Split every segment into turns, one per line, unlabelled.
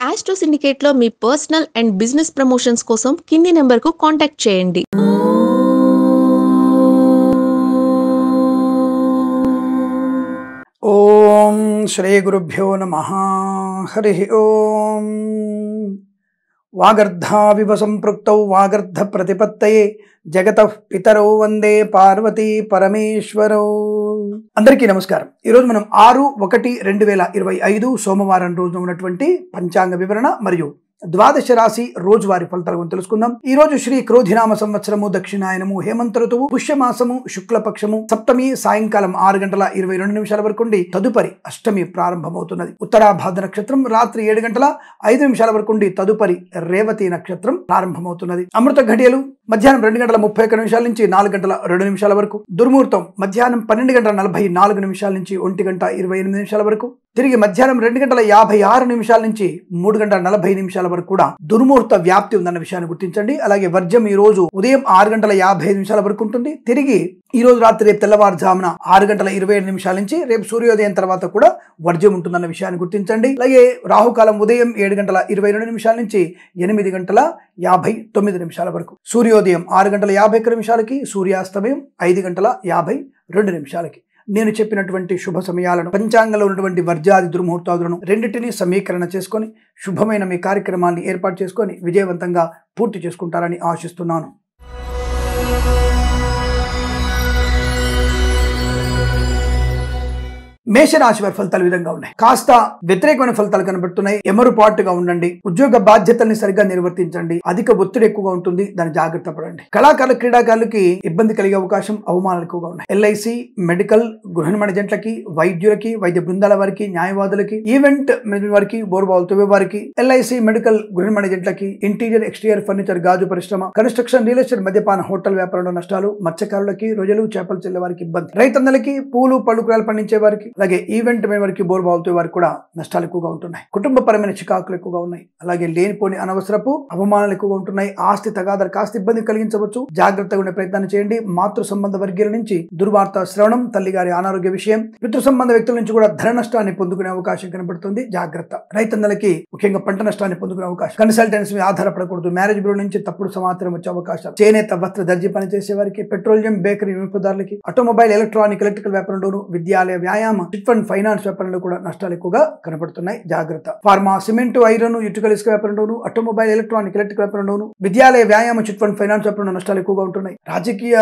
Astro సిండికేట్లో మీ personal and business promotions కోసం కింది నెంబర్కు కాంటాక్ట్ చేయండి.
ఓం శ్రీ గురుభ్యో నమః. హరి ఓం. వాగర్ధావివ సంపృక్తౌ వాగర్ధ ప్రతిపత్తయే జగతః పితరౌ వందే పార్వతీ పరమేశ్వరౌ. అందరికీ నమస్కారం. ఈరోజు మనం 6/1/2025 సోమవారం రోజున ఉన్నటువంటి పంచాంగ వివరణ మరియు ద్వాదశ రాశి రోజువారి ఫలితాల గురించి తెలుసుకుందాం. ఈ రోజు శ్రీ క్రోధినామ సంవత్సరము, దక్షిణాయనము, హేమంత ఋతువు, పుష్యమాసము, శుక్లపక్షము, సప్తమి సాయంకాలం 6:22 వరకు ఉండి తదుపరి అష్టమి ప్రారంభమవుతున్నది. ఉత్తరాభాద్ర నక్షత్రం రాత్రి 7:05 వరకు ఉండి తదుపరి రేవతి నక్షత్రం ప్రారంభమవుతున్నది. అమృత ఘడియలు మధ్యాహ్నం 2:31 నుంచి 4:02 వరకు. దుర్ముహూర్తం మధ్యాహ్నం 12:44 నుంచి 1:28 వరకు. తిరిగి మధ్యాహ్నం 2:56 నుంచి 3:40 వరకు కూడా దుర్ముహూర్త వ్యాప్తి ఉందన్న విషయాన్ని గుర్తించండి. అలాగే వర్జం ఈ రోజు ఉదయం 6:55 వరకు ఉంటుంది. తిరిగి ఈ రోజు రాత్రి రేపు తెల్లవారుజామున 6:27 నుంచి రేపు సూర్యోదయం తర్వాత కూడా వర్జం ఉంటుందన్న విషయాన్ని గుర్తించండి. అలాగే రాహుకాలం ఉదయం 7:22 నుంచి 8:59 వరకు. సూర్యోదయం 6:51 సూర్యాస్తమయం 5:52. నేను చెప్పినటువంటి శుభ సమయాలను, పంచాంగంలో ఉన్నటువంటి వర్జాది దుర్ముహూర్తాదులను రెండింటినీ సమీకరణ చేసుకొని శుభమైన మీ కార్యక్రమాన్ని ఏర్పాటు చేసుకొని విజయవంతంగా పూర్తి చేసుకుంటారని ఆశిస్తున్నాను. మేషరాశి వారి ఫలితాలు విధంగా ఉన్నాయి. కాస్త వ్యతిరేకమైన ఫలితాలు కనబడుతున్నాయి. ఎమరుపాటుగా ఉండండి. ఉద్యోగ బాధ్యతల్ని సరిగ్గా నిర్వర్తించండి. అధిక ఒత్తిడి ఎక్కువగా ఉంటుంది, దాన్ని జాగ్రత్త పడండి. కళాకారులు, క్రీడాకారులకి ఇబ్బంది కలిగే అవకాశం, అవమానాలు ఎక్కువగా ఉన్నాయి. ఎల్ఐసి, మెడికల్, గృహ నిర్మాణ జంటలకి, వైద్యులకి, వైద్య బృందాల వారికి, న్యాయవాదులకి, ఈవెంట్ మేనేజ్మెంట్ వారికి, బోర్బావులు తవ్వే వారికి, ఎల్ఐసి, మెడికల్, గృహ నిర్మాణ జంటలకి, ఇంటీరియర్, ఎక్స్టీరియర్ ఫర్నిచర్, గాజు పరిశ్రమ, కన్స్ట్రక్షన్, రియల్ ఎస్టేట్, మద్యపాన, హోటల్ వ్యాపారంలో నష్టాలు. మత్స్యకారులకి, రొయ్యలు, చేపలు చెల్లే వారికి ఇబ్బంది. రైతన్నలకి, పూలు పళ్ళు కూరలు పండించే వారికి, అలాగే ఈవెంట్ వారికి, బోర్బావులతో వారికి కూడా నష్టాలు ఎక్కువగా ఉంటున్నాయి. కుటుంబపరమైన చికాకులు ఎక్కువగా ఉన్నాయి. అలాగే లేనిపోని అనవసరపు అవమానాలు ఎక్కువగా ఉంటున్నాయి. ఆస్తి తగాదాలు కాస్త ఇబ్బంది కలిగించవచ్చు. జాగ్రత్తగా ఉండే ప్రయత్నాన్ని చేయండి. మాతృ సంబంధ వర్గీయుల నుంచి దుర్వార్త శ్రవణం, తల్లిగారి అనారోగ్య విషయం, పితృ సంబంధ వ్యక్తుల నుంచి కూడా ధన నష్టాన్ని పొందుకునే అవకాశం కనబడుతుంది. జాగ్రత్త. రైతన్నలకి ముఖ్యంగా పంట నష్టాన్ని పొందుకునే అవకాశం. కన్సల్టెన్సీ ఆధారపడకూడదు. మ్యారేజ్ బ్యూరో నుంచి తప్పుడు సమాచారం వచ్చే అవకాశాలు. చేనేత, వస్త్ర, దర్జీ పనిచేసే వారికి, పెట్రోలియం, బేకరీ వినియోగదారులకి, ఆటోమొబైల్, ఎలక్ట్రానిక్, ఎలక్ట్రికల్ వ్యాపారంలోను, విద్యాలయ, వ్యాయామ, చిట్ ఫండ్, ఫైనాన్స్ వ్యాపారంలో కూడా నష్టాలు ఎక్కువగా కనబడుతున్నాయి. జాగ్రత్త. ఫార్మా, సిమెంట్, ఐరన్, ఇటుకల, ఇసుక వ్యాపారంలోను, ఆటోమొబైల్, ఎలక్ట్రానిక్, ఎలక్ట్రికల్ వ్యాపారంలోను, విద్యాలయ, వ్యాయామ, చిట్ ఫండ్, ఫైనాన్స్ వ్యాపారంలో నష్టాలు ఎక్కువగా ఉంటున్నాయి. రాజకీయ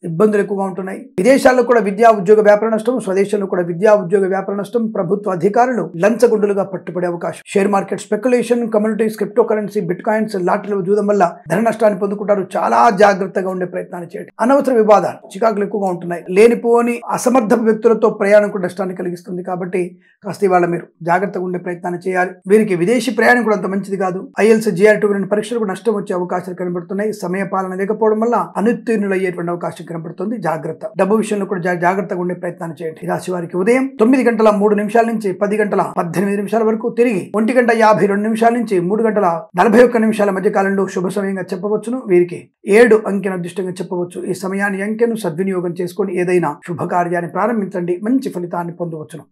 ఇబ్బందులు ఎక్కువగా ఉంటున్నాయి. విదేశాల్లో కూడా విద్యా ఉద్యోగ వ్యాపార నష్టం, స్వదేశంలో కూడా విద్యా ఉద్యోగ వ్యాపార నష్టం. ప్రభుత్వ అధికారులు లంచగొండులుగా పట్టుబడే అవకాశం. Share market, speculation, communities, crypto currency, bitcoins, లాటరీల జూదం వల్ల ధన నష్టాన్ని పొందుకుంటారు. చాలా జాగ్రత్తగా ఉండే ప్రయత్నాన్ని చేయండి. అనవసర వివాదాలు, చికాకులు ఎక్కువగా ఉంటున్నాయి. లేనిపోని అసమర్థ వ్యక్తులతో ప్రయాణం కూడా నష్టాన్ని కలిగిస్తుంది. కాబట్టి కాస్త ఇవాళ మీరు జాగ్రత్తగా ఉండే ప్రయత్నాన్ని చేయాలి. వీరికి విదేశీ ప్రయాణం కూడా అంత మంచిది కాదు. ఐఎల్స్, జిఆర్2 పరీక్షలకు నష్టం వచ్చే అవకాశాలు కనబడుతున్నాయి. సమయ పాలన లేకపోవడం వల్ల అనుత్తీర్ణులు అయ్యేటువంటి అవకాశం కనబడుతుంది. జాగ్రత్త. డబ్బు విషయంలో కూడా జాగ్రత్తగా ఉండే ప్రయత్నాన్ని చేయండి. ఈ రాశి వారికి ఉదయం 9:03 నుంచి 10:18 వరకు, తిరిగి 1:52 నుంచి 3:41 మధ్య కాలంలో శుభ సమయంగా చెప్పవచ్చును. వీరికి 7 అంకెను అదృష్టంగా చెప్పవచ్చు. ఈ సమయాన్ని, అంకెను సద్వినియోగం చేసుకొని ఏదైనా శుభకార్యాన్ని ప్రారంభించండి. మంచి ఫలితాన్ని పొందవచ్చును.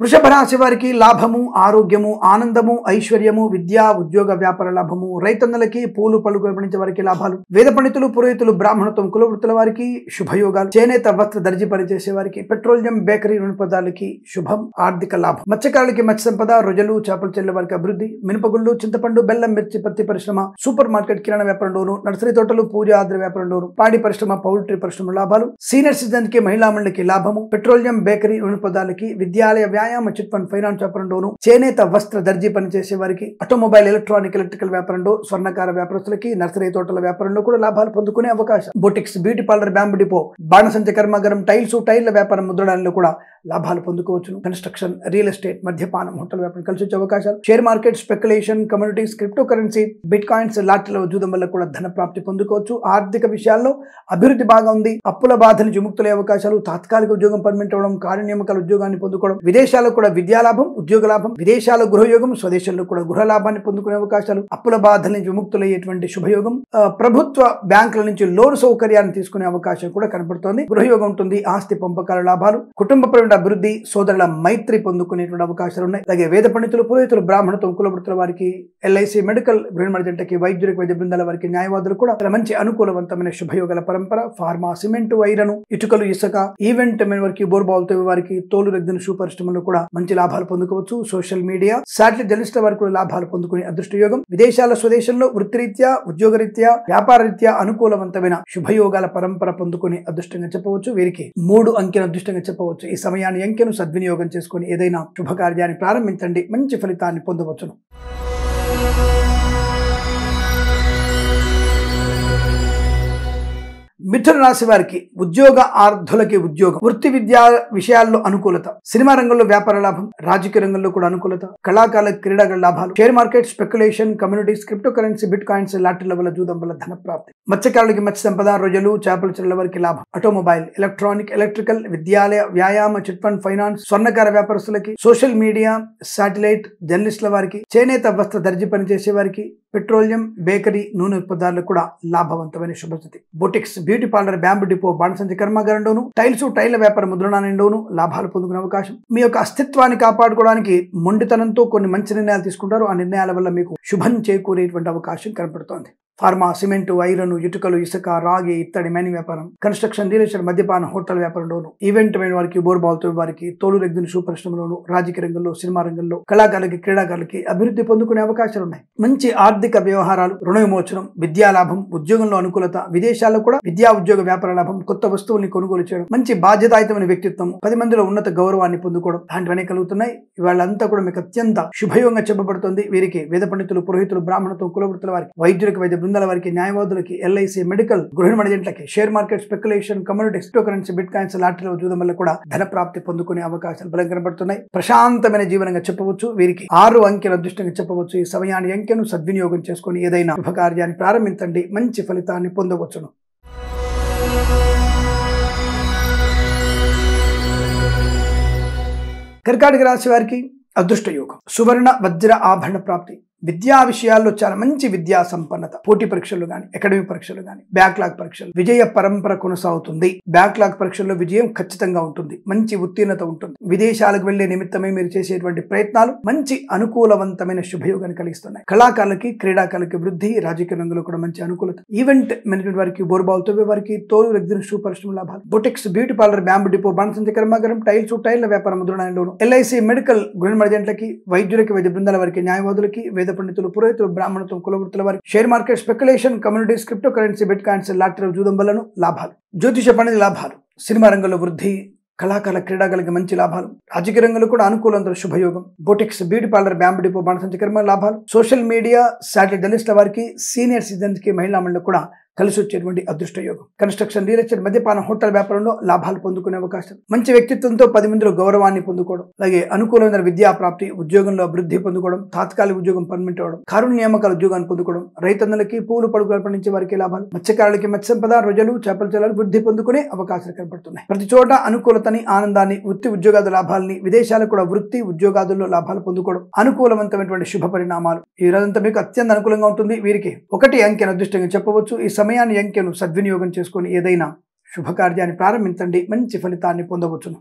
వృషభ రాశి వారికి లాభము, ఆరోగ్యము, ఆనందము, ఐశ్వర్యము, విద్యా ఉద్యోగ వ్యాపార లాభము. రైతన్నలకి, పూలు పళ్ళు పండించే వారికి లాభాలు. వేద పండితులు, పురోహితులు, బ్రాహ్మణత్వం, కులవృత్తుల వారికి శుభయోగాలు. చేనేత, వస్త్ర, దర్జీ పనిచేసే వారికి, పెట్రోలియం, బేకరీ వినియోగదారులకి శుభం, ఆర్థిక లాభం. మత్స్యకారులకి మత్స్య సంపద, రొయ్యలు, చేపలు చెల్లే వారికి అభివృద్ధి. మినపగుళ్ళు, చింతపండు, బెల్లం, మిర్చి, పత్తి పరిశ్రమ, సూపర్ మార్కెట్, కిరాణా వ్యాపారంలోను, నర్సరీ తోటలు, పూజ ఆద్ర వ్యాపారంలోను, పాడి పరిశ్రమ, పౌల్ట్రీ పరిశ్రమ లాభాలు. సీనియర్ సిటిజన్ కి, మహిళా మండలికి లాభము. పెట్రోలియం, బేకరీ వినియోగదారులకి, విద్యాలయ, వ్యాయామ, చిట్ ఫండ్, ఫైనాన్స్ వ్యాపారంలోను, చేనేత, వస్త్ర, దర్జీ పనిచేసే వారికి, ఆటోమొబైల్, ఎలక్ట్రానిక్, ఎలక్ట్రికల్ వ్యాపారంలో, స్వర్ణకార వ్యాపారస్తులకి, నర్సరీ తోటల వ్యాపారంలో కూడా లాభాలు పొందుకునే అవకాశం. Boutiques, beauty parlour, bamboo depot, బాణసంచ కర్మాగారం, టైల్స్, టైర్ల వ్యాపారం, ముద్రణలో కూడా లాభాలు పొందుకోవచ్చును. కన్స్ట్రక్షన్, రియల్ ఎస్టేట్, మద్యపానం, హోటల్ వ్యాపారం కలిసి వచ్చే అవకాశాలు. Share market, speculation, communities, crypto currency, bitcoins, లాటరీల జూదం వల్ల కూడా ధన ప్రాప్తి పొందుకోవచ్చు. ఆర్థిక విషయాల్లో అభివృద్ధి బాగా ఉంది. అప్పుల బాధ నుంచి విముక్తులే అవకాశాలు. తాత్కాలిక ఉద్యోగం పర్మనెంట్ అవ్వడం, కార్యనియామకాల ఉద్యోగాన్ని పొందుకోవడం, విదేశాల విదేశాల్లో కూడా విద్యాలాభం, ఉద్యోగ లాభం, విదేశాల్లో గృహయోగం, స్వదేశంలో కూడా గృహ లాభాన్ని పొందుకునే అవకాశాలు, అప్పుల బాధల నుంచి విముక్తులయ్యేటువంటి శుభయోగం, ప్రభుత్వ బ్యాంకుల నుంచి లోన్ సౌకర్యాన్ని తీసుకునే అవకాశం కూడా కనబడుతోంది. గృహయోగం ఉంటుంది, ఆస్తి పంపకాల లాభాలు, కుటుంబపరమైన అభివృద్ధి, సోదరుల మైత్రి పొందుకునేటువంటి అవకాశాలు ఉన్నాయి. అలాగే వేద పండితులు, పురోహితులు, బ్రాహ్మణత్వం, కులవృత్తుల వారికి, ఎల్ఐసి, మెడికల్, గృహిణి జంటకి, వైద్యులకు, వైద్య బృందాల వారికి, న్యాయవాదులు కూడా చాలా మంచి అనుకూలవంతమైన శుభయోగాల పరంపర. ఫార్మా, సిమెంట్, ఐరన్, ఇటుకలు, ఇసుక, ఈవెంట్ మెన్ వారికి, బోర్బాల్తో వారికి, తోలు రెగ్గిన షూ పరిశ్రమలో కూడా మంచి లాభాలు పొందుకోవచ్చు. సోషల్ మీడియా, శాటిలైట్ జర్నలిస్టుల వారికి కూడా లాభాలు పొందుకునే అదృష్ట యోగం. విదేశాల, స్వదేశంలో వృత్తిరీత్యా, ఉద్యోగరీత్యా, వ్యాపార రీత్యా అనుకూలవంతమైన శుభయోగాల పరంపర పొందుకునే అదృష్టంగా చెప్పవచ్చు. వీరికి 3 అంకెను అదృష్టంగా చెప్పవచ్చు. ఈ సమయాన్ని అంకెను సద్వినియోగం చేసుకుని ఏదైనా శుభకార్యాన్ని ప్రారంభించండి, మంచి ఫలితాన్ని పొందవచ్చును. మిథున రాశి వారికి ఉద్యోగ ఆర్థులకి ఉద్యోగం, వృత్తి విద్యా విషయాల్లో అనుకూలత, సినిమా రంగంలో వ్యాపార లాభం, రాజకీయ రంగంలో కూడా అనుకూలత, కళాకారుల క్రీడాగల లాభాలు, share market, speculation, communities, crypto currency, bitcoins, లాటరీల వల్ల, జూదం వల్ల ధన ప్రాప్తి, మత్స్యకారులకి మత్స్య సంపద, రొయ్యలు, చేపల చెరువుల వారికి లాభం, ఆటోమొబైల్, ఎలక్ట్రానిక్, ఎలక్ట్రికల్, విద్యాలయ, వ్యాయామ, చిట్ ఫండ్, ఫైనాన్స్, స్వర్ణకార వ్యాపారస్తులకి, సోషల్ మీడియా, శాటిలైట్ జర్నలిస్టుల వారికి, చేనేత వస్త్ర దర్జీ పనిచేసే వారికి, పెట్రోలియం, బేకరీ, నూనె ఉత్పత్తులకు కూడా లాభవంతమైన శుభస్థితి. Boutiques, beauty parlour, bamboo depot, బాణసంచి కర్మాగారంలోను, టైల్స్, టైళ్ల వ్యాపార, ముద్రణాలయంలోను లాభాలు పొందుకునే అవకాశం. మీ యొక్క అస్తిత్వాన్ని కాపాడుకోవడానికి మొండితనంతో కొన్ని మంచి నిర్ణయాలు తీసుకుంటారు. ఆ నిర్ణయాల వల్ల మీకు శుభం చేకూరేటువంటి అవకాశం కనపడుతోంది. ఫార్మా, సిమెంట్, ఐరన్, ఇటుకలు, ఇసుక, రాగి, ఇత్తడి, మైనింగ్ వ్యాపారం, కన్స్ట్రక్షన్, రియల్ ఎస్టేట్, మద్యపాన, హోటల్ వ్యాపారంలోను, ఈవెంట్ మెన్ వారికి, బోర్బాల్తో వారికి, తోలు రెగ్గిన షూ పరిశ్రమలోను, రాజకీయ రంగంలో, సినిమా రంగంలో, కళాకారులకి, క్రీడాకారులకి అభివృద్ధి పొందుకునే అవకాశాలు ఉన్నాయి. మంచి ఆర్థిక వ్యవహారాలు, రుణ విమోచనం, విద్యా లాభం, ఉద్యోగంలో అనుకూలత, విదేశాల్లో కూడా విద్యా, ఉద్యోగ, వ్యాపార లాభం, కొత్త వస్తువుల్ని కొనుగోలు చేయడం, మంచి బాధ్యతాయుతమైన వ్యక్తిత్వం, 10 మందిలో ఉన్నత గౌరవాన్ని పొందుకోవడం, లాంటివన్నీ కలుగుతున్నాయి. వాళ్ళంతా కూడా మీకు అత్యంత శుభయోగంగా చెప్పబడుతుంది. వీరికి వేద పండితులు, పురోహితులు, బ్రాహ్మణత్వం, కులవృత్తుల వారికి, వైద్యులకు, వైద్య బృందాల వారికి, న్యాయవాదులకి, ఎల్ఐసి, మెడికల్, గృహిణి జంటలకి, share market, speculation, communities, crypto currency, bitcoins, లాటరీల జూదం వల్ల కూడా ధన ప్రాప్తి పొందుకునే అవకాశాలు బలంగా కనబడుతున్నాయి. ప్రశాంతమైన జీవనంగా చెప్పవచ్చు. వీరికి 6 అంకెల అదృష్టంగా చెప్పవచ్చు. ఈ సమయాన్ని అంకెను సద్వినియోగం చేసుకుని ఏదైనా శుభకార్యాన్ని ప్రారంభించండి, మంచి ఫలితాన్ని పొందవచ్చును. కర్కాటక రాశి వారికి అదృష్ట యోగం, సువర్ణ, వజ్ర, ఆభరణ ప్రాప్తి, విద్యా విషయాల్లో చాలా మంచి విద్యా సంపన్నత, పోటీ పరీక్షలు గాని, అకాడమిక్ పరీక్షలు గాని, బ్యాక్లాగ్ పరీక్షలు, విజయ పరంపర కొనసాగుతుంది. బ్యాక్లాగ్ పరీక్షల్లో విజయం ఖచ్చితంగా ఉంటుంది, మంచి ఉత్తీర్ణత ఉంటుంది. విదేశాలకు వెళ్లే నిమిత్తమై మీరు చేసేటువంటి ప్రయత్నాలు మంచి అనుకూలవంతమైన శుభయోగాన్ని కలిగిస్తున్నాయి. కళాకారులకి, క్రీడాకారులకి వృద్ధి, రాజకీయ రంగంలో కూడా మంచి అనుకూలత. ఈవెంట్ మేనేజ్మెంట్ వారికి, బోర్బాల్తో వారికి, తోలు రెగ్గిన షూ పరిశ్రమ లాభాలు, boutiques, beauty parlour, bamboo depot, బాణసంచి కర్మాగారం, టైల్స్, టైళ్ల వ్యాపార, ముద్రణాలయంలోను, ఎల్ఐసి, మెడికల్, గృహిణి జంటలకి, వైద్యులకి, వైద్య బృందాల వారికి, న్యాయవాదులకి, వేద పండితులు, పురోహితులు, బ్రాహ్మణత్వం, కులవృత్తుల వారికి, share market, speculation, communities, crypto currency, bitcoins, లాటరీల జూదం వల్లను లాభాలు. జ్యోతిష పండితుల లాభాలు, సినిమా రంగంలో వృద్ధి, కళాకారుల, క్రీడాకారులకి మంచి లాభాలు, రాజకీయ రంగంలో కూడా అనుకూలంతో శుభయోగం. Boutiques, beauty parlour, bamboo depot, బాణసంచి కర్మ లాభాలు. సోషల్ మీడియా, శాటిలైట్ జర్నలిస్టుల వారికి, సీనియర్ సిటిజన్స్ కి, మహిళా మండలి కూడా కలిసి వచ్చేటువంటి అదృష్ట యోగం. కన్స్ట్రక్షన్, రియల్ ఎస్టేట్, మద్యపాన, హోటల్ వ్యాపారంలో లాభాలు పొందుకునే అవకాశం. మంచి వ్యక్తిత్వంతో 10 మందిలో గౌరవాన్ని పొందుకోవడం, అలాగే అనుకూలమైన విద్యా ప్రాప్తి, ఉద్యోగంలో అభివృద్ధి పొందుకోవడం, తాత్కాలిక ఉద్యోగం పర్మనెంట్ అవ్వడం, కారుణ్య నియామకాల ఉద్యోగాన్ని పొందుకోవడం, రైతన్నలకి, పూలు పడుగులు పండించే వారికి లాభాలు, మత్స్యకారులకి మత్స్య సంపద, రొయ్యలు, చేపల చెరువులు వృద్ధి పొందుకునే అవకాశాలు కనబడుతున్నాయి. ప్రతి చోట అనుకూలతని, ఆనందాన్ని, వృత్తి ఉద్యోగాల లాభాలని, విదేశాలకు కూడా వృత్తి ఉద్యోగాదుల్లో లాభాలు పొందుకోవడం, అనుకూలవంతమైనటువంటి శుభ పరిణామాలు. ఈ రోజంతా మీకు అత్యంత అనుకూలంగా ఉంటుంది. వీరికి 1 అంకెను అదృష్టంగా చెప్పవచ్చు. ఈ సమయాన్ని అంకెను సద్వినియోగం చేసుకుని ఏదైనా శుభకార్యాన్ని ప్రారంభించండి, మంచి ఫలితాన్ని పొందవచ్చును.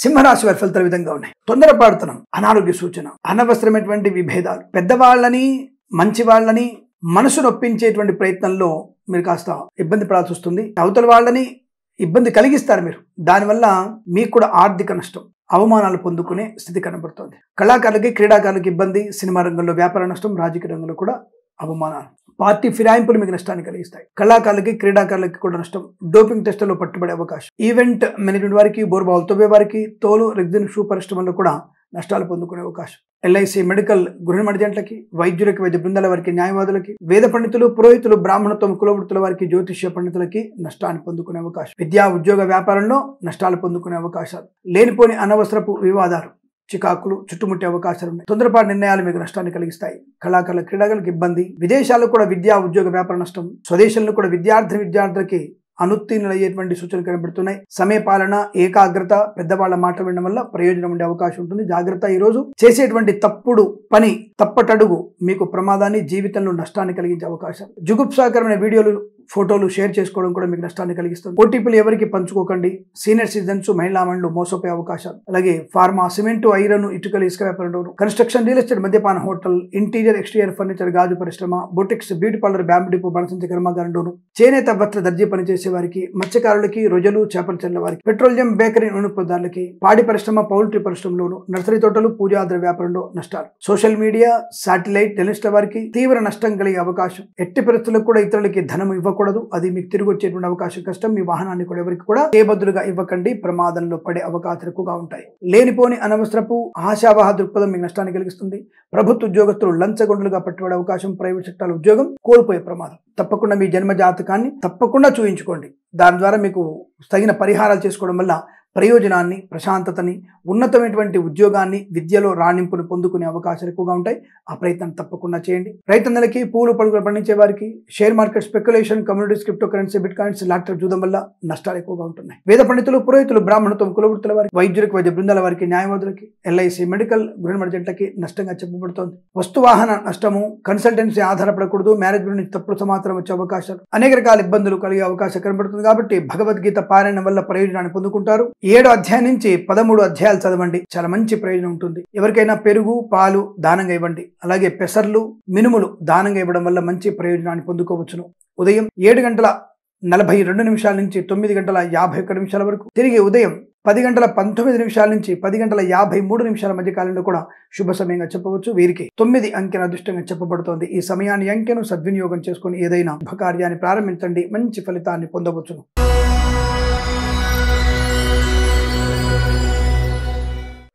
సింహరాశి వారి ఫలితాలు విధంగా ఉన్నాయి. తొందరపాటుతనం, అనారోగ్య సూచన, అనవసరమైనటువంటి విభేదాలు, పెద్దవాళ్ళని, మంచి వాళ్ళని మనసు నొప్పించేటువంటి ప్రయత్నంలో మీరు కాస్త ఇబ్బంది పడాల్సి వస్తుంది. అవతల వాళ్ళని ఇబ్బంది కలిగిస్తారు మీరు. దానివల్ల మీకు కూడా ఆర్థిక నష్టం, అవమానాలు పొందుకునే స్థితి కనబడుతోంది. కళాకారులకి, క్రీడాకారులకి ఇబ్బంది, సినిమా రంగంలో వ్యాపార నష్టం, రాజకీయ రంగంలో కూడా అవమానాలు, పార్టీ ఫిరాయింపులు మీకు నష్టాన్ని కలిగిస్తాయి. కళాకారులకి, క్రీడాకారులకి కూడా నష్టం, డోపింగ్ టెస్టుల్లో పట్టుబడే అవకాశం. ఈవెంట్ మేనేజ్మెంట్ వారికి, బోర్బాల్తో వారికి, తోలు రెగ్జిన్ షూ పరిశ్రమల్లో కూడా నష్టాలు పొందుకునే అవకాశం. ఎల్ఐసి, మెడికల్, గృహిణి జంటలకి, వైద్యులకి, వైద్య బృందాల వారికి, న్యాయవాదులకి, వేద పండితులు, పురోహితులు, బ్రాహ్మణత్వం, కులవృత్తుల వారికి, జ్యోతిష్య పండితులకి నష్టాన్ని పొందుకునే అవకాశం. విద్యా, ఉద్యోగ, వ్యాపారంలో నష్టాలు పొందుకునే అవకాశాలు. లేనిపోని అనవసరపు వివాదాలు, చికాకులు చుట్టుముట్టే అవకాశాలు ఉన్నాయి. తొందరపాటు నిర్ణయాలు మీకు నష్టాన్ని కలిగిస్తాయి. కళాకారుల, క్రీడాకారులకు ఇబ్బంది, విదేశాల్లో కూడా విద్యా, ఉద్యోగ, వ్యాపార నష్టం, స్వదేశంలో కూడా విద్యార్థులకి అనుత్తీర్ణులయ్యేటువంటి సూచనలు కనబడుతున్నాయి. సమయపాలన, ఏకాగ్రత, పెద్దవాళ్ల మాట వినడం వల్ల ప్రయోజనం ఉండే అవకాశం ఉంటుంది. జాగ్రత్త. ఈ రోజు చేసేటువంటి తప్పుడు పని, తప్పటడుగు మీకు ప్రమాదాన్ని, జీవితంలో నష్టాన్ని కలిగించే అవకాశం. జుగుప్సాకరమైన వీడియోలు, ఫోటోలు షేర్ చేసుకోవడం కూడా మీకు నష్టాన్ని కలిగిస్తుంది. ఓటీపీలు ఎవరికి పంచుకోకండి. సీనియర్ సిటిజన్స్, మహిళా మండలు మోసపోయే అవకాశాలు. అలాగే ఫార్మా, సిమెంటు, ఐరన్, ఇటుకలు, ఇసుక వ్యాపారం, కన్స్ట్రక్షన్, రియల్ ఎస్టేట్, మద్యపాన, హోటల్, ఇంటీరియర్ ఎక్స్టీరియర్ ఫర్నిచర్, గాజు పరిశ్రమ, boutiques, beauty parlour, bamboo depot, బణసంచి కర్మాగారం, చేనేత వస్త్ర దర్జీ పనిచేసే వారికి, మత్స్యకారులకి, రొయ్యలు, చేపల చెర్ల వారికి, పెట్రోలియం, బేకరీ, నూనె పదార్థాలకి, పాడి పరిశ్రమ, పౌల్ట్రీ పరిశ్రమలోను, నర్సరీ తోటలు, పూజాద్ర వ్యాపారంలో నష్టాలు. సోషల్ మీడియా, శాటిలైట్, టెలిస్ట్ల వారికి తీవ్ర నష్టం కలిగే అవకాశం. ఎట్టి పరిస్థితులకు కూడా ఇతరులకి ధనం ఇవ్వకూడదు. అది మీకు తిరిగి వచ్చేటువంటి అవకాశం కష్టం. మీ వాహనాన్ని కూడా ఎవరికి కూడా చేయబద్దులుగా ఇవ్వకండి. ప్రమాదంలో పడే అవకాశాలు ఎక్కువగా ఉంటాయి. లేనిపోని అనవసరపు ఆశావాహ దృక్పథం మీకు నష్టాన్ని కలిగిస్తుంది. ప్రభుత్వ ఉద్యోగస్తులు లంచగొండలుగా పట్టుబడే అవకాశం. ప్రైవేట్ సెక్టార్ ఉద్యోగం కోల్పోయే ప్రమాదం. తప్పకుండా మీ జన్మ జాతకాన్ని తప్పకుండా చూయించుకోండి. దాని ద్వారా మీకు తగిన పరిహారాలు చేసుకోవడం వల్ల ప్రయోజనాన్ని, ప్రశాంతతని, ఉన్నతమైనటువంటి ఉద్యోగాన్ని, విద్యలో రాణింపును పొందుకునే అవకాశాలు ఎక్కువగా ఉంటాయి. ఆ ప్రయత్నం తప్పకుండా చేయండి. రైతన్నలకి, పూలు పలుకులు పండించే వారికి, share market, speculation, communities, crypto currency, bitcoins, lottery జూదం వల్ల నష్టాలు ఎక్కువగా ఉంటున్నాయి. వేద పండితులు, పురోహితులు, బ్రాహ్మణత్వం, కులవృత్తుల వారికి, వైద్యులకు, వైద్య బృందాల వారికి, న్యాయవాదులకి, ఎల్ఐసి, మెడికల్, గృహ మర్జెంట్లకి నష్టంగా చెప్పబడుతోంది. వస్తువాహన నష్టము, కన్సల్టెన్సీ ఆధారపడకూడదు. మేనేజ్ నుంచి తప్పుడు సమాచారం వచ్చే అవకాశాలు, అనేక రకాల ఇబ్బందులు కలిగే అవకాశం కనబడుతుంది. కాబట్టి భగవద్గీత పారాయణం వల్ల ప్రయోజనాన్ని పొందుకుంటారు. 7వ అధ్యాయం నుంచి 13 అధ్యాయాలు చదవండి. చాలా మంచి ప్రయోజనం ఉంటుంది. ఎవరికైనా పెరుగు, పాలు దానంగా ఇవ్వండి. అలాగే పెసర్లు, మినుములు దానంగా ఇవ్వడం వల్ల మంచి ప్రయోజనాన్ని పొందుకోవచ్చును. ఉదయం 7:42 నుంచి 9:51 వరకు, తిరిగి ఉదయం 10:19 నుంచి 10:53 మధ్య కాలంలో కూడా శుభ సమయంగా చెప్పవచ్చు. వీరికి 9 అంకెను అదృష్టంగా చెప్పబడుతోంది. ఈ సమయాన్ని, అంకెను సద్వినియోగం చేసుకుని ఏదైనా శుభకార్యాన్ని ప్రారంభించండి. మంచి ఫలితాన్ని పొందవచ్చును.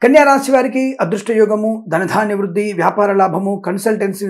కన్యా రాశి వారికి అదృష్ట యోగము, ధనధాన్య వృద్ధి, వ్యాపార లాభము, కన్సల్టెన్సీ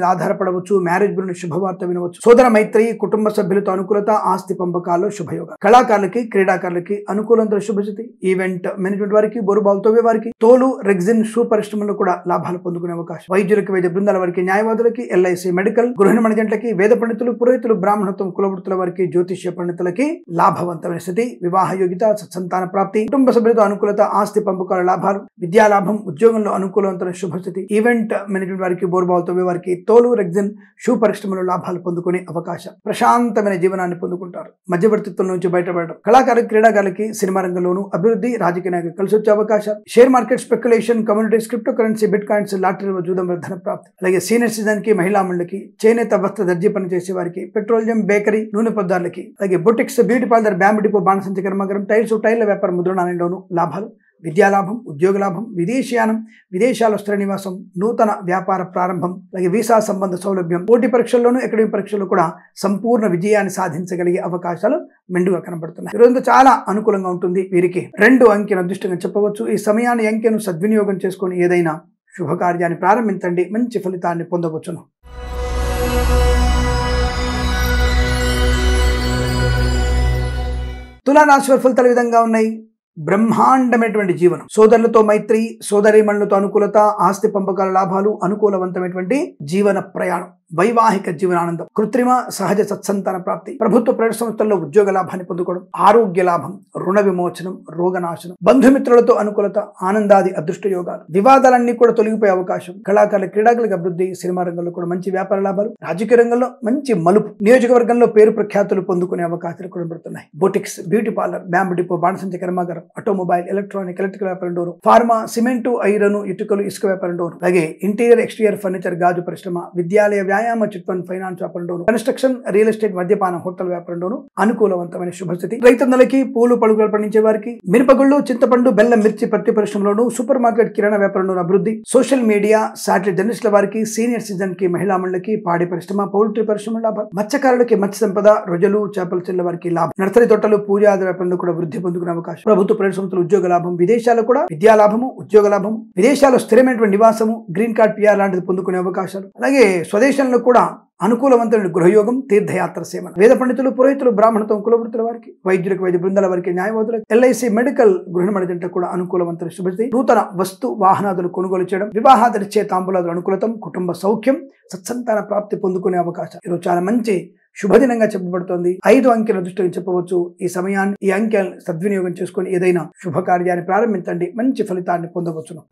మ్యారేజ్ బ్యూరో శుభవార్త వినవచ్చు. సోదర మైత్రి, కుటుంబ సభ్యులతో అనుకూలత, ఆస్తి పంపకాల్లో శుభయోగ. కళాకారులకి, క్రీడాకారులకి అనుకూలంతో శుభస్థితి. ఈవెంట్ మేనేజ్మెంట్ వారికి, బొరుబావులు తవ్వే వారికి, తోలు, రెగ్జిన్, షూ పరిశ్రమల్లో కూడా లాభాలు పొందుకునే అవకాశం. వైద్యులకి, వైద్య బృందాల వారికి, న్యాయవాదులకి, ఎల్ఐసి, మెడికల్, గృహ మణిజంట్లకి, వేద పండితులు, పురోహితులు, బ్రాహ్మణత్వం, కులవృత్తుల వారికి, జ్యోతిష్య పండితులకి లాభవంతమైన స్థితి. వివాహ యోగిత, సత్సంతాన ప్రాప్తి, కుటుంబ సభ్యులతో అనుకూలత, ఆస్తి పంపకాల లాభాలు, విద్యాలాభం, ఉద్యోగంలో అనుకూలవంతమైన శుభస్థితి. ఈవెంట్ మేనేజ్మెంట్ వారికి, బోర్బావులతో వారికి, తోలు, రెగ్జిన్, షూ పరిశ్రమలో లాభాలు పొందుకునే అవకాశం. ప్రశాంతమైన జీవనాన్ని పొందుకుంటారు. మధ్యవర్తిత్వం నుంచి బయటపడడం. కళాకారులు, క్రీడాకారులకి సినిమా రంగంలోనూ అభివృద్ధి, రాజకీయ నాయకులు కలిసి వచ్చే అవకాశాలు. Share market, speculation, communities, crypto currency, bitcoins, లాటరీలో జూదం ధన ప్రాప్తి. అలాగే సీనియర్ సిటిజన్ కి, మహిళా మండలికి, చేనేత వస్త్ర దర్జీ పని చేసే వారికి, పెట్రోలియం, బేకరీ, నూనె పదార్థాలకి, అలాగే boutiques, beauty parlour, bamboo depot, బాణసంచి కర్మాగారం, టైర్ల వ్యాపారం, ముద్రణాలయంలోనూ లాభాలు. విద్యాలాభం, ఉద్యోగ లాభం, విదేశీయానం, విదేశాల్లో స్థిర నివాసం, నూతన వ్యాపార ప్రారంభం, అలాగే వీసా సంబంధ సౌలభ్యం, పోటీ పరీక్షల్లోనూ, అకాడమిక్ పరీక్షల్లో కూడా సంపూర్ణ విజయాన్ని సాధించగలిగే అవకాశాలు మెండుగా కనబడుతున్నాయి. ఈరోజు చాలా అనుకూలంగా ఉంటుంది. వీరికి 2 అంకెను అదృష్టంగా చెప్పవచ్చు. ఈ సమయాన్ని, అంకెను సద్వినియోగం చేసుకొని ఏదైనా శుభకార్యాన్ని ప్రారంభించండి. మంచి ఫలితాన్ని పొందవచ్చును. తులారాశి వారి ఫలితాలు విధంగా ఉన్నాయి. బ్రహ్మాండమైనటువంటి జీవనం, సోదరులతో మైత్రి, సోదరీమణులతో అనుకూలత, ఆస్తి పంపకాల లాభాలు, అనుకూలవంతమైనటువంటి జీవన ప్రయాణం, వైవాహిక జీవనానందం, కృత్రిమ సహజ సత్సంతాన ప్రాప్తి, ప్రభుత్వ ప్రైవేట్ సంస్థల్లో ఉద్యోగ లాభాన్ని పొందుకోవడం, ఆరోగ్య లాభం, రుణ విమోచనం, రోగనాశనం, బంధుమిత్రులతో అనుకూలత, ఆనందాది అదృష్ట యోగాలు, వివాదాలన్నీ కూడా తొలగిపోయే అవకాశం. కళాకారుల, క్రీడాకులకు అభివృద్ధి, సినిమా రంగంలో కూడా మంచి వ్యాపార లాభాలు, రాజకీయ రంగంలో మంచి మలుపు, నియోజకవర్గంలో పేరు ప్రఖ్యాతులు పొందుకునే అవకాశాలు కూడా పడుతున్నాయి. Boutiques, beauty parlour, bamboo depot, బాణసంచి కర్మాగారం, ఆటోమొబైల్, ఎలక్ట్రానిక్, ఎలక్ట్రికల్ వ్యాపారం డోరు, ఫార్మా, సిమెంటు, ఐరన్, ఇటుకలు, ఇసుక వ్యాపారం డోరు, అలాగే ఇంటీరియర్ ఎక్స్టీరియర్ ఫర్నిచర్, గాజు పరిశ్రమ, విద్యాలయ, వ్యాయామ, చిట్ ఫండ్, ఫైనాన్స్ వ్యాపారం డోను, కన్స్ట్రక్షన్, రియల్ ఎస్టేట్, మద్యపాన, హోటల్ వ్యాపారం డోను అనుకూలవంతమైన శుభస్థితి. రైతన్నలకి, పూలు పలుకులు పండించే వారికి, మిరపగుళ్ళు, చింతపండు, బెల్లం, మిర్చి, పత్తి పరిశ్రమలోను, సూపర్ మార్కెట్, కిరాణా వ్యాపారంలో అభివృద్ధి, సోషల్ మీడియా, శాటిలైట్ జర్నలిస్టుల వారికి, సీనియర్ సిటిజన్ కి, మహిళా మండలికి, పాడి పరిశ్రమ, పౌల్ట్రీ పరిశ్రమ లాభం, మత్స్యకారులకి, మత్స్య సంపద, రొయ్యలు, చేపల చెల్ల వారికి లాభం, నర్సరీ తోటలు, పూజాది వ్యాపారంలో కూడా వృద్ధి పొందుకునే అవకాశం. ప్రభుత్వ ప్రైవేట్ సంస్థలు ఉద్యోగ లాభం, విదేశాల్లో కూడా విద్యా లాభము, ఉద్యోగ లాభము, విదేశాల్లో స్థిరమైనటువంటి నివాసము, గ్రీన్ కార్డ్, పిఆర్ లాంటిది పొందుకునే అవకాశాలు. అలాగే స్వదేశంలో విషయంలో కూడా అనుకూలవంతమైన గృహయోగం, తీర్థయాత్ర సేవన. వేద పండితులు, పురోహితులు, బ్రాహ్మణత్వం, కులవృత్తుల వారికి, వైద్యులకు, వైద్య బృందాల వారికి, న్యాయవాదులకు, ఎల్ఐసి మెడికల్, గృహిణి జంటకు కూడా అనుకూలవంతమైన శుభతి. నూతన వస్తు వాహనాదులు కొనుగోలు చేయడం, వివాహాదరిచ్చే తాంబూలాదులు అనుకూలతం, కుటుంబ సౌఖ్యం, సత్సంతాన ప్రాప్తి పొందుకునే అవకాశం. ఈరోజు చాలా మంచి శుభదినంగా చెప్పబడుతోంది. 5 అంకెల దృష్టిని చెప్పవచ్చు. ఈ సమయాన్ని, ఈ అంకెలను సద్వినియోగం చేసుకుని ఏదైనా శుభకార్యాన్ని ప్రారంభించండి, మంచి ఫలితాన్ని పొందవచ్చును.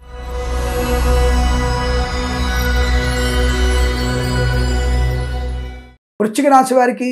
వృశ్చిక రాశి వారికి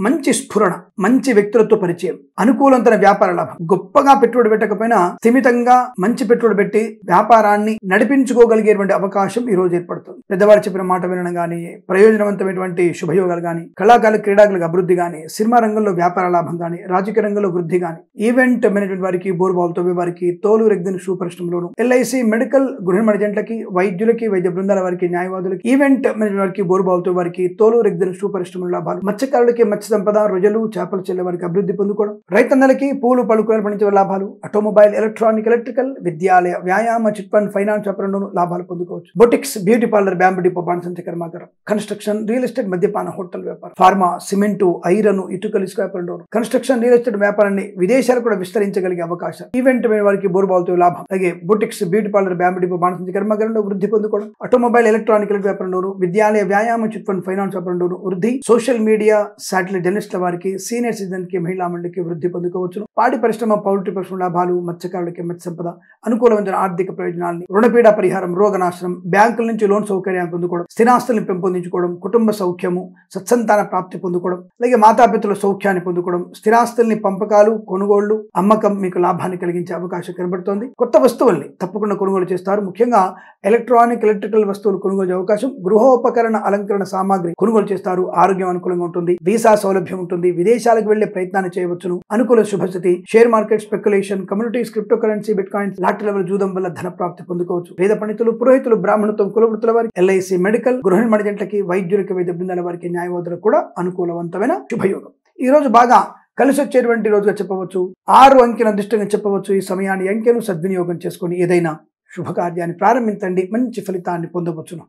మంచి స్ఫురణ, మంచి వ్యక్తులతో పరిచయం, అనుకూలంతన వ్యాపార లాభం. గొప్పగా పెట్టుబడి పెట్టకపోయినా స్థిమితంగా మంచి పెట్టుబడి పెట్టి వ్యాపారాన్ని నడిపించుకోగలిగేటువంటి అవకాశం ఈ రోజు ఏర్పడుతుంది. పెద్దవారు చెప్పిన మాట వినడం గానీ, ప్రయోజనవంతమైనటువంటి శుభయోగాలు గానీ, కళాకారుల క్రీడాకులకు అభివృద్ధి గానీ, సినిమా రంగంలో వ్యాపార లాభం గానీ, రాజకీయ రంగంలో వృద్ధి గానీ, ఈవెంట్ మేనేజ్మెంట్ వారికి, బోర్బావులతో వారికి, తోలు రెగ్దిన షూ పరిశ్రమలోను, ఎల్ఐసి మెడికల్, గృహిణి జంటలకి, వైద్యులకి, వైద్య బృందాల వారికి, న్యాయవాదులకి, ఈవెంట్ మేనేజ్మెంట్ వారికి, బోర్బావులతో వారికి, తోలు రెగ్దిన షూ పరిశ్రమల లాభాలు, మత్స్యకారులకి, మత్స్య సంపద, రొయ్యలు, చేపలు చెల్లె వారికి అభివృద్ధి పొందుకోవడం, రైతన్నలకి పూలు పళ్ళు కూరలు పండించే లాభాలు, ఆటోమొబైల్, ఎలక్ట్రానిక్, ఎలక్ట్రికల్, విద్యాలయ, వ్యాయామ, చిట్ ఫండ్, ఫైనాన్స్ వ్యాపారంలోనూ లాభాలు పొందుకోవచ్చు. Boutiques, beauty parlour, bamboo depot, బాణసంచ కర్మాగారం, కన్స్ట్రక్షన్, రియల్ ఎస్టేట్, మద్యపాన, హోటల్ వ్యాపారం, ఫార్మా, సిమెంటు, ఐరన్, ఇటుకలు, ఇసుక వ్యాపారంలోను, కన్స్ట్రక్షన్, రియల్ ఎస్టేట్ వ్యాపారాన్ని విదేశాలు కూడా విస్తరించగలిగే అవకాశం. ఈవెంట్ వారికి బోర్బావులతో లాభం. అలాగే boutiques, beauty parlour, bamboo depot, బాణసంచ కర్మాగారంలో వృద్ధి పొందుకోవడం, ఆటోమొబైల్, ఎలక్ట్రానిక్ వ్యాపారంలోను, విద్యాలయ, వ్యాయామ, చిట్ ఫండ్, ఫైనాన్స్ వ్యాపారంలోను వృద్ధి. సోషల్ మీడియా, శాటిలైట్ జర్నలిస్టుల వారికి, సీనియర్ సిటిజన్ కి, మహిళా మండలికి వృద్ధి పొందుకోవచ్చు. పాడి పరిశ్రమ, పౌల్ట్రీ పరిశ్రమ లాభాలు, మత్స్యకారులకి మత్స్య సంపద, అనుకూలమైన ఆర్థిక ప్రయోజనాన్ని, రుణపీడ పరిహారం, రోగనాశనం, బ్యాంకుల నుంచి లోన్ సౌకర్యాన్ని పొందుకోవడం, స్థిరాస్తుల్ని పెంపొందించుకోవడం, కుటుంబ సౌఖ్యము, సత్సంతాన ప్రాప్తి పొందుకోవడం, అలాగే మాతాపితల సౌఖ్యాన్ని పొందుకోవడం, స్థిరాస్తుల్ని పంపకాలు, కొనుగోళ్లు, అమ్మకం మీకు లాభాన్ని కలిగించే అవకాశం కనబడుతోంది. కొత్త వస్తువుల్ని తప్పకుండా కొనుగోలు చేస్తారు. ముఖ్యంగా ఎలక్ట్రానిక్, ఎలక్ట్రికల్ వస్తువులు కొనుగోలు అవకాశం. గృహోపకరణ, అలంకరణ సామాగ్రి కొనుగోలు చేస్తారు. ఆరోగ్యం అనుకూలంగా ఉంటుంది. వీసా సౌలభ్యం ఉంటుంది. విదేశాలకు వెళ్లే ప్రయత్నాన్ని చేయవచ్చును. అనుకూల శుభస్థితి. Share market, speculation, communities, crypto currency, bitcoins, lottery level జూదం వల్ల ధన ప్రాప్తి పొందుకోవచ్చు. వేద పండితులు, పురోహితులు, బ్రాహ్మణత్వం, కులవృత్తుల వారికి, ఎల్ఐసి మెడికల్, గృహిణి జంటలకి, వైద్యులకి, వైద్య బృందాల వారికి, న్యాయవాదులకు కూడా అనుకూలవంతమైన శుభయోగం. ఈ రోజు బాగా కలిసి వచ్చేటువంటి రోజుగా చెప్పవచ్చు. 6 అంకెను అదృష్టంగా చెప్పవచ్చు. ఈ సమయాన్ని, అంకెను సద్వినియోగం చేసుకుని ఏదైనా శుభకార్యాన్ని ప్రారంభించండి, మంచి ఫలితాన్ని పొందవచ్చును.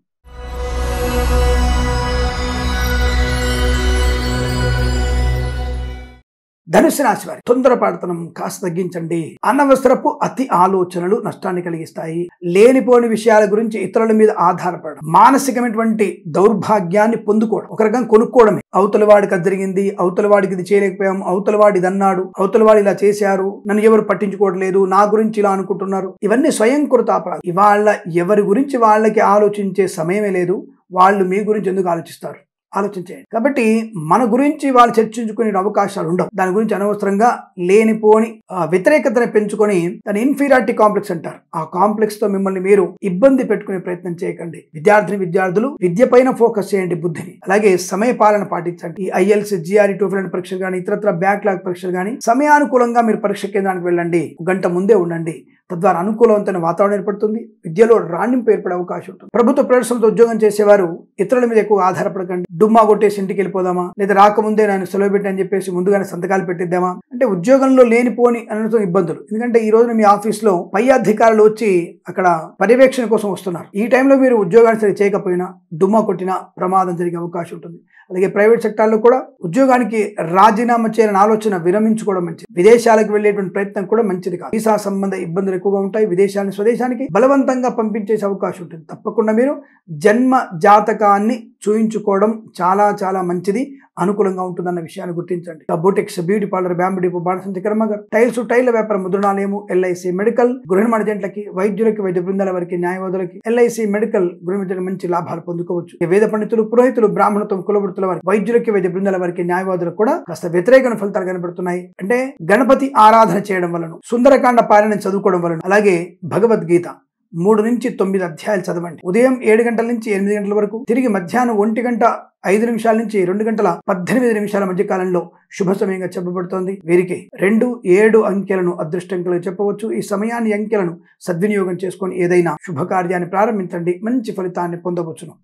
ధనుసు రాశి వారి తొందరపాటుతనం కాస్త తగ్గించండి. అనవసరపు అతి ఆలోచనలు నష్టాన్ని కలిగిస్తాయి. లేనిపోని విషయాల గురించి ఇతరుల మీద ఆధారపడడం, మానసికమైనటువంటి దౌర్భాగ్యాన్ని పొందుకోవడం, ఒక రకంగా కొనుక్కోవడమే. అవతల వాడికి అది జరిగింది, అవతల వాడికి ఇది చేయలేకపోయాం, అవతల వాడి ఇది అన్నాడు, అవతల వాడు ఇలా చేశారు, నన్ను ఎవరు పట్టించుకోవట్లేదు, నా గురించి ఇలా అనుకుంటున్నారు. ఇవన్నీ స్వయంకృత అపరాధం. ఇవాళ ఎవరి గురించి వాళ్ళకి ఆలోచించే సమయమే లేదు. వాళ్ళు మీ గురించి ఎందుకు ఆలోచిస్తారు? ఆలోచించేయండి. కాబట్టి మన గురించి వాళ్ళు చర్చించుకునే అవకాశాలు ఉండవు. దాని గురించి అనవసరంగా లేనిపోని వ్యతిరేకతను పెంచుకొని దాని ఇన్ఫీరియారిటీ కాంప్లెక్స్ అంటారు. ఆ కాంప్లెక్స్ తో మిమ్మల్ని మీరు ఇబ్బంది పెట్టుకునే ప్రయత్నం చేయకండి. విద్యార్థులు విద్య పైన ఫోకస్ చేయండి, బుద్ధిని. అలాగే సమయ పాలన పాటించండి. ఈ ఐఎల్స్, జిఆర్ఈ, టోఫెల్ పరీక్షలు కానీ, ఇతరత్ర బ్యాక్లాగ్ పరీక్షలు కానీ సమయానుకూలంగా మీరు పరీక్ష కేంద్రానికి వెళ్ళండి. 1 గంట ముందే ఉండండి. తద్వారా అనుకూలవంతమైన వాతావరణం ఏర్పడుతుంది. విద్యలో రాణింపు ఏర్పడే అవకాశం ఉంటుంది. ప్రభుత్వ ప్రవేశంతో ఉద్యోగం చేసేవారు ఇతరుల మీద ఎక్కువ ఆధారపడకండి. డుమ్మా కొట్టేసి ఇంటికి వెళ్ళిపోదామా, లేదా రాకముందే నేను సెలవు పెట్టి అని చెప్పేసి ముందుగానే సంతకాలు పెట్టిద్దామా అంటే ఉద్యోగంలో లేనిపోని అనడంతో ఇబ్బందులు. ఎందుకంటే ఈ రోజున మీ ఆఫీస్లో పై అధికారులు వచ్చి అక్కడ పర్యవేక్షణ కోసం వస్తున్నారు. ఈ టైంలో మీరు ఉద్యోగాన్ని సరి చేయకపోయినా, డుమ్మా కొట్టినా ప్రమాదం జరిగే అవకాశం ఉంటుంది. అలాగే ప్రైవేట్ సెక్టార్లో కూడా ఉద్యోగానికి రాజీనామా చేయాలని ఆలోచన విరమించుకోవడం మంచిది. విదేశాలకు వెళ్లేటువంటి ప్రయత్నం కూడా మంచిది కాదు. వీసా సంబంధ ఇబ్బందులు ఎక్కువగా ఉంటాయి. విదేశాన్ని స్వదేశానికి బలవంతంగా పంపించేసే అవకాశం ఉంటుంది. తప్పకుండా మీరు జన్మ జాతకాన్ని చూయించుకోవడం చాలా చాలా మంచిది, అనుకూలంగా ఉంటుందన్న విషయాన్ని గుర్తించండి. Boutiques, beauty parlour, bamboo depot, బాణసంచ కర్మాగారం, టైల వ్యాపారం, ముద్రణాలయము, ఎల్ఐసి మెడికల్, గృహిణి జంటలకి, వైద్యులకి, వైద్య బృందాల వారికి, న్యాయవాదులకి, ఎల్ఐసి మెడికల్, గృహిణి మంచి లాభాలు పొందుకోవచ్చు. వేద పండితులు, పురోహితులు, బ్రాహ్మణత్వం, కులవృత్తుల వారికి, వైద్యులకి, వైద్య బృందాల వారికి, న్యాయవాదులకు కూడా కాస్త వ్యతిరేక ఫలితాలు కనబడుతున్నాయి. అంటే గణపతి ఆరాధన చేయడం వలన, సుందరకాండ పారాయణం చదువుకోవడం వలన, అలాగే భగవద్గీత 3 నుంచి 9 అధ్యాయాలు చదవండి. ఉదయం 7 గంటల నుంచి 8 గంటల వరకు, తిరిగి మధ్యాహ్నం 1 గంట 5 నిమిషాల నుంచి 2 గంటల 18 నిమిషాల మధ్య కాలంలో శుభ సమయంగా చెప్పబడుతోంది. వీరికి 2, 7 అంకెలను అదృష్టంగా చెప్పవచ్చు. ఈ సమయాన్ని, అంకెలను సద్వినియోగం చేసుకొని ఏదైనా శుభకార్యాన్ని ప్రారంభించండి, మంచి ఫలితాన్ని పొందవచ్చును.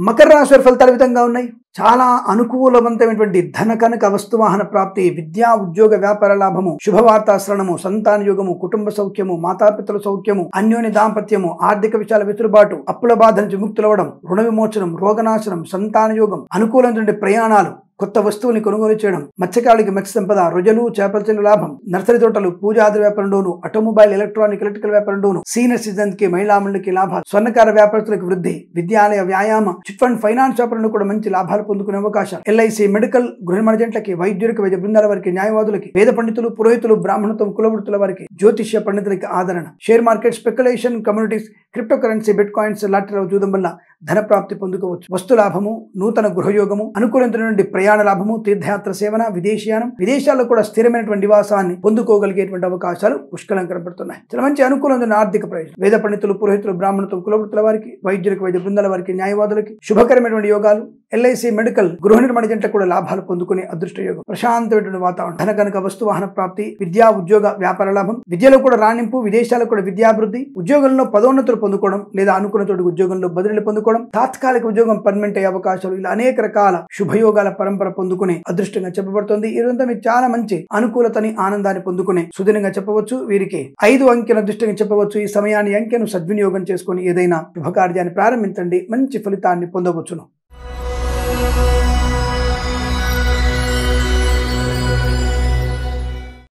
మకర రాశి వారి ఫలితాలు ఈ విధంగా ఉన్నాయి. చాలా అనుకూలవంతమైనటువంటి ధన కనక వస్తువాహన ప్రాప్తి, విద్యా ఉద్యోగ వ్యాపార లాభము, శుభవార్తా శ్రవణము, సంతాన యోగము, కుటుంబ సౌఖ్యము, మాతాపితల సౌఖ్యము, అన్యోన్య దాంపత్యము, ఆర్థిక విషయాల వెసులుబాటు, అప్పుల బాధ నుంచి విముక్తులవడం, రుణ విమోచనం, రోగనాశనం, సంతాన యోగం, అనుకూలమైనటువంటి ప్రయాణాలు, కొత్త వస్తువుని కొనుగోలు చేయడం, మత్స్యకారులకి మత్స్య సంపద, రొజలు, చేపల చెల్లు లాభం, నర్సరీ తోటలు, పూజాది వ్యాపారంలోను, ఆటోమొబైల్, ఎలక్ట్రికల్ వ్యాపారంలోను, సీనియర్ సిటిజన్స్ కి, మహిళా మండలికి లాభాలు, స్వర్ణకార వ్యాపారస్తులకు వృద్ధి, విద్యాలయ, వ్యాయామ, చిట్ ఫండ్, ఫైనాన్స్ వ్యాపారంలో కూడా మంచి లాభాలు పొందుకునే అవకాశాలు, ఎల్ఐసి, మెడికల్, గృహ నిర్మాణజంట్లకి, వైద్యులకు, వైద్య బృందాల వారికి, న్యాయవాదులకి, వేద పండితులు, పురోహితులు, బ్రాహ్మణత్వం, కులవృత్తుల వారికి, జ్యోతిష్య పండితులకి ఆదరణ, share market, speculation, communities, crypto currency, bitcoins, లాటరీలో చూడడం వల్ల ధన ప్రాప్తి పొందుకోవచ్చు. వస్తు లాభము, నూతన గృహయోగము, అనుకూలమైనటువంటి ప్రయాణ లాభము, తీర్థయాత్ర సేవన, విదేశీయానం, విదేశాల్లో కూడా స్థిరమైనటువంటి నివాసాన్ని పొందుకోగలిగేటువంటి అవకాశాలు పుష్కలంగా కనబడుతున్నాయి. చాలా మంచి అనుకూలమైన ఆర్థిక ప్రయోజనం. వేద పండితులు, పురోహితులు, బ్రాహ్మణత్వం, కులవృత్తుల వారికి, వైద్యులకు, వైద్య బృందాల వారికి, న్యాయవాదులకి శుభకరమైనటువంటి యోగాలు, ఎల్ఐసి, మెడికల్, గృహ నిర్మాణ జంట కూడా లాభాలు పొందుకునే అదృష్ట యోగం, ప్రశాంతమైనటువంటి వాతావరణం, ధన కనుక వస్తు వాహన ప్రాప్తి, విద్యా ఉద్యోగ వ్యాపార లాభం, విద్యలో కూడా రాణింపు, విదేశాలకు కూడా విద్యాభివృద్ధి, ఉద్యోగంలో పదోన్నతులు పొందుకోవడం లేదా అనుకున్న చోటు ఉద్యోగంలో బదిలీలు పొందుకోవడం, తాత్కాలిక ఉద్యోగం పర్మనెంట్ అయ్యే అవకాశాలు, ఇలా అనేక రకాల శుభయోగాల పరంపర పొందుకునే అదృష్టంగా చెప్పబడుతుంది. ఈ రోజంతా మీకు చాలా మంచి అనుకూలతని, ఆనందాన్ని పొందుకునే సుదినంగా చెప్పవచ్చు. వీరికి 5 అంకెల అదృష్టంగా చెప్పవచ్చు. ఈ సమయాన్ని అంకెను సద్వినియోగం చేసుకుని ఏదైనా శుభకార్యాన్ని ప్రారంభించండి, మంచి ఫలితాన్ని పొందవచ్చును.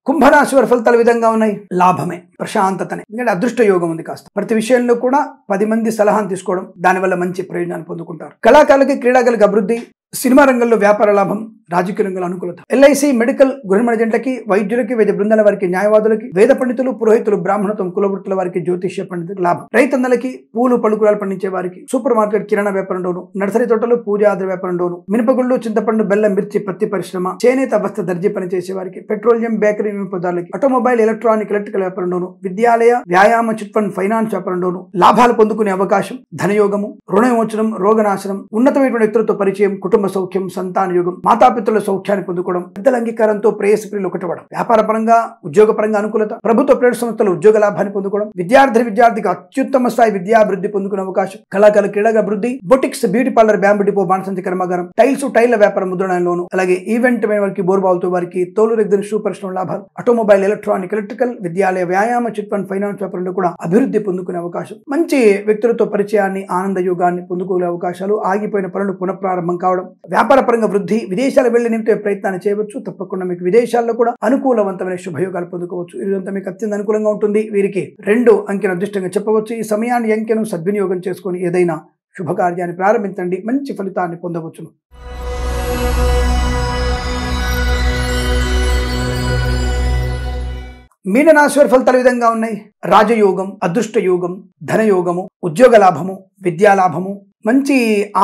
కుంభరాశి వారి ఫలితాలు విధంగా ఉన్నాయి. లాభమే, ప్రశాంతతనే, ఎందుకంటే అదృష్ట యోగం ఉంది. కాస్త ప్రతి విషయంలో కూడా 10 మంది సలహాను తీసుకోవడం, దానివల్ల మంచి ప్రయోజనాలు పొందుకుంటారు. కళాకారులకి, క్రీడాకారులకి అభివృద్ధి, సినిమా రంగంలో వ్యాపార లాభం, రాజకీయ రంగంలో అనుకూలత, ఎల్ఐసి, మెడికల్, గృహ నిర్మాణ జంటలకి, వైద్యులకి, వైద్య బృందాల వారికి, న్యాయవాదులకి, వేద పండితులు, పురోహితులు, బ్రాహ్మణత్వం, కులవృత్తుల వారికి, జ్యోతిష్య పండితులకు లాభం, రైతన్నలకి, పూలు పలుకురాలు పండించే వారికి, సూపర్ మార్కెట్, కిరాణా వ్యాపారంలోను, నర్సరీ తోటలు, పూజాది వ్యాపారంలోను, మినపగుళ్ళు, చింతపండు, బెల్లం, మిర్చి, పత్తి పరిశ్రమ, చేనేత వస్త్ర దర్జీ పనిచేసే వారికి, పెట్రోలియం, బేకరీ వినియోగదారులకి, ఆటోమొబైల్, ఎలక్ట్రికల్ వ్యాపారంలోను, విద్యాలయ, వ్యాయామ, చిట్ ఫండ్, ఫైనాన్స్ వ్యాపారంలోను లాభాలు పొందుకునే అవకాశం, ధనయోగము, రుణ విమోచనం, రోగనాశనం, ఉన్నతమైనటువంటి వ్యక్తులతో పరిచయం, కుటుంబ సౌఖ్యం, సంతాన యోగం, మాతాపితల సౌఖ్యాన్ని పొందుకోవడం, పెద్దల అంగీకారంతో ప్రేయస్ప్రియులు ఒకటవడం, వ్యాపార పరంగా, ఉద్యోగ పరంగా అనుకూలత, ప్రభుత్వ ప్రైవేట్ సంస్థలు ఉద్యోగ లాభాన్ని పొందుకోవడం, విద్యార్థికి అత్యుత్తమ స్థాయి విద్యాభివృద్ధి పొందుకునే అవకాశం, కళాకారుల క్రీడగా అభివృద్ధి, boutiques, beauty parlour, bamboo depot, బాణసంచి కర్మాగారం, టైల్ల వ్యాపారం, ముద్రణలోను, అలాగే ఈవెంట్ వారికి, బోర్బావులతో వారికి, తోలు రెగ్గిన షూ పరిశ్రమ లాభాలు, ఆటోమొబైల్, ఎలక్ట్రికల్, విద్యాలయ, వ్యాయామ, చిట్ ఫండ్, ఫైనాన్స్ వ్యాపారంలో కూడా అభివృద్ధి పొందుకునే అవకాశం, మంచి వ్యక్తులతో పరిచయాన్ని, ఆనంద యోగాన్ని పొందుకునే అవకాశాలు, ఆగిపోయిన పనులు పునఃప్రారంభం కావడం, వ్యాపార పరంగా వృద్ధి, విదేశాలు వెళ్లి నిమిత్తే ప్రయత్నాన్ని చేయవచ్చు. తప్పకుండా మీకు విదేశాల్లో కూడా అనుకూలవంతమైన శుభయోగాలు పొందుకోవచ్చు. ఇదంతా మీకు అత్యంత అనుకూలంగా ఉంటుంది. వీరికి 2 అంకెను అదృష్టంగా చెప్పవచ్చు. ఈ సమయాన్ని అంకెను సద్వినియోగం చేసుకుని ఏదైనా శుభకార్యాన్ని ప్రారంభించండి, మంచి ఫలితాన్ని పొందవచ్చును. మీనరాశి వారి ఫలితాలు విధంగా ఉన్నాయి. రాజయోగం, అదృష్ట యోగం, ధనయోగము, ఉద్యోగ లాభము, విద్యా లాభము, మంచి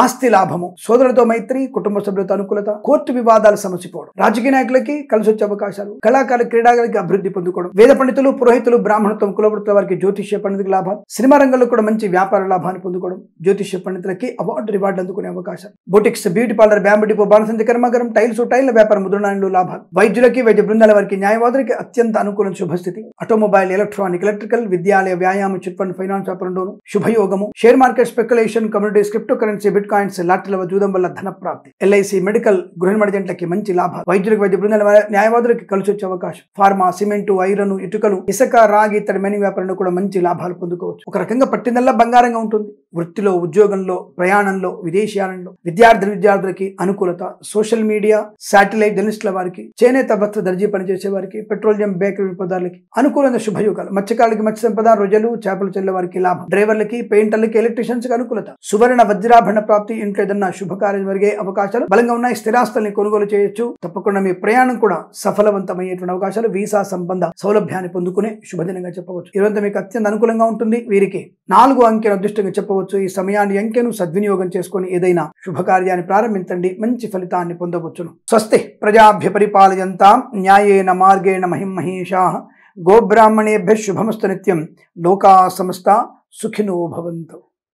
ఆస్తి లాభము, సోదరులతో మైత్రి, కుటుంబ సభ్యులతో అనుకూలత, కోర్టు వివాదాలు సమసిపోవడం, రాజకీయ నాయకులకి కలిసి వచ్చే అవకాశాలు, కళాకారుల, క్రీడాకారులకి అభివృద్ధి పొందుకోవడం, వేద పండితులు, పురోహితులు, బ్రాహ్మణత్వం, కులవృత్తుల వారికి, జ్యోతిష్య పండితులకు లాభాలు, సినిమా రంగంలో కూడా మంచి వ్యాపార లాభాన్ని పొందుకోవడం, జ్యోతిష్య పండితులకి రివార్డు అందుకునే అవకాశం, boutiques, beauty parlour, bamboo depot, బాణసంచి కర్మాగారం, టైల్ల వ్యాపారం, ముద్రణలో లాభాలు, వైద్యులకి, వైద్య బృందాల వారికి, న్యాయవాదులకి అత్యంత అనుకూల శుభస్థితి, ఆటోమొబైల్, ఎలక్ట్రికల్, విద్యాలయ, వ్యాయామ, చిట్ ఫండ్, ఫైనాన్స్ వ్యాపారంలోను శుభయోగము, share market, speculation, communities, crypto currency, bitcoins, లాటరీల చూడడం వల్ల ధన ప్రాప్తి, ఎల్ఐసి, మెడికల్, గృహ నిర్మాణ జంటలకి మంచి లాభాలు, వైద్యులకు, వైద్య బృందాల, న్యాయవాదులకి కలిసి వచ్చే అవకాశం, ఫార్మా, సిమెంటు, ఐరన్, ఇటుకలు, ఇసుక, రాగి ఇతర మైనింగ్ వ్యాపారంలో కూడా మంచి లాభాలు పొందుకోవచ్చు. ఒక రకంగా పట్టిందల్లా బంగారంగా ఉంటుంది. వృత్తిలో, ఉద్యోగంలో, ప్రయాణంలో, విదేశీయానంలో, విద్యార్థులకి అనుకూలత, సోషల్ మీడియా, శాటిలైట్ జర్నలిస్టుల వారికి, చేనేత వస్త్ర దర్జీ పనిచేసే వారికి, పెట్రోలియం, బేకరీ వినియోగదారులకి అనుకూలమైన శుభయోగాలు, మత్స్యకారులకి మత్స్య సంపద, రొజలు, చేపలు చెల్లె వారికి లాభం, డ్రైవర్లకి, పెయింటర్లకి, ఎలక్ట్రీషియన్స్ కి అనుకూలత, సువర్ణ వజ్రాభరణ ప్రాప్తి, ఇంట్లో ఏదన్నా శుభకార్యం జరిగే అవకాశాలు బలంగా ఉన్నాయి. స్థిరాస్తుల్ని కొనుగోలు చేయొచ్చు. తప్పకుండా మీ ప్రయాణం కూడా సఫలవంతమయ్యేటువంటి అవకాశాలు, వీసా సంబంధ సౌలభ్యాన్ని పొందుకునే శుభదినంగా చెప్పవచ్చు. ఇదంతా మీకు అత్యంత అనుకూలంగా ఉంటుంది. వీరికి 4 అంకెను అదృష్టంగా చెప్పవచ్చు. ఈ సమయాన్ని అంకెను సద్వినియోగం చేసుకుని ఏదైనా శుభకార్యాన్ని ప్రారంభించండి, మంచి ఫలితాన్ని పొందవచ్చును. స్వస్తి ప్రజాభ్య పరిపాలయంతాం న్యాయేన మార్గేణ మహిమహేషాః గోబ్రాహ్మణేభ్యః శుభమస్తు నిత్యం. లోకా సమస్తా సుఖినో భవంతు.